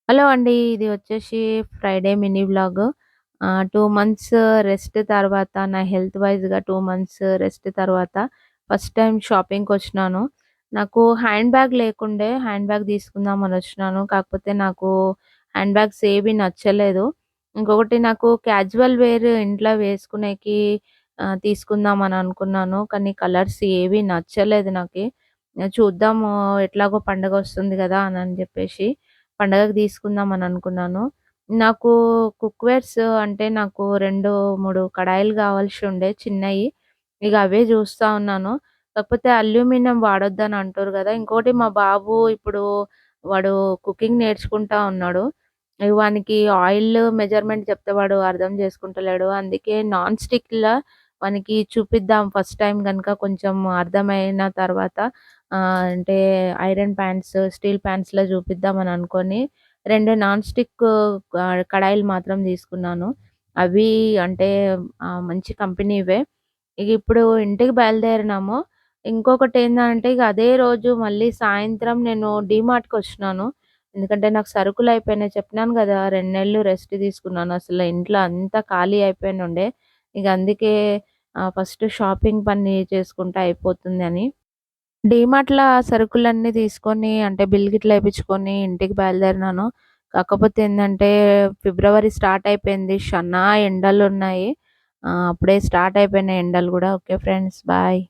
Hello అండి. ఇది వచ్చేసి Friday mini vlog. 2 months rest తర్వాత నా హెల్త్ వైస్‌గా 2 మంత్స్ రెస్ట్ తర్వాత ఫస్ట్ టైమ్ షాపింగ్‌కొచ్చినాను. నాకు హ్యాండ్ బ్యాగ్ లేకుండే హ్యాండ్ బ్యాగ్ తీసుకుందామనొచ్చినాను. కాకపోతే నాకు హ్యాండ్ బ్యాగ్స్ ఏవి నచ్చలేదు. ఇంకొకటి నాకు క్యాజువల్ వేర్ ఇంట్లో వేసుకునేకి తీసుకుందామని అనుకున్నాను. కానీ కలర్స్ ఏవి నచ్చలేదు నాకి. చూద్దాము ఎట్లాగో పండగొస్తుంది గదా! అని జెప్పేసి పండగకి తీసుకుందామని అనుకున్నాను. నాకు కుక్‌వేర్స్ అంటే నాకు 2, 3 కడాయిలు కావాల్సి ఉండే చిన్నయి. ఇగ అవే చూస్తా ఉన్నాను. కాకపోతే అల్యూమినియం వాడొద్దని అంటుర్రు గదా! ఇంకోటి మా బాబు ఇప్పుడు వాడు కుకింగ్ నేర్చుకుంటా ఉన్నాడు. వానికి ఆయిల్ మెజర్‌మెంట్ చెప్తే వాడు అర్థం చేసుకుంటలేడు. అందుకే నాన్ స్టిక్‌లా వానికి చూపిద్దాం ఫస్ట్ టైమ్ గనుక కొంచెం అర్థమైన తర్వాత అంటే ఐరన్ పాన్స్, స్టీల్ పాన్స్‌లో చూపిద్దామని అనుకోని 2 నాన్ స్టిక్ కడాయిలు మాత్రం తీసుకున్నాను. అవి అంటే మంచి కంపెనీవే. ఇగ ఇప్పుడు ఇంటికి బయలుదేరినాము. ఇంకొకటేందంటే ఇగ అదే రోజు మళ్ళీ సాయంత్రం నేను డీమార్ట్‌కొచ్చినాను. ఎందుకంటే నాకు సరుకులయిపోయినాయి. చెప్పినాను గదా! 2 నెలలు రెస్ట్ తీసుకున్నాను. అసలు ఇంట్లో అంతా ఖాళీ అయిపోయినుండే. ఇగ అందుకే ఫస్ట్ షాపింగ్ పని చేసుకుంటే అయిపోతుందని. డీమార్ట్‌ల సరుకులన్నీ తీసుకొని అంటే బిల్ గిట్లా ఏపిచ్చుకొని ఇంటికి బయలుదేరినాను. కాకపోతే ఏందంటే ఫిబ్రవరి స్టార్ట్ అయిపోయింది. షనా ఎండలున్నాయి. అప్పుడే స్టార్ట్ అయిపోయినాయి ఎండలు గూడా. Okay friends. బాయ్.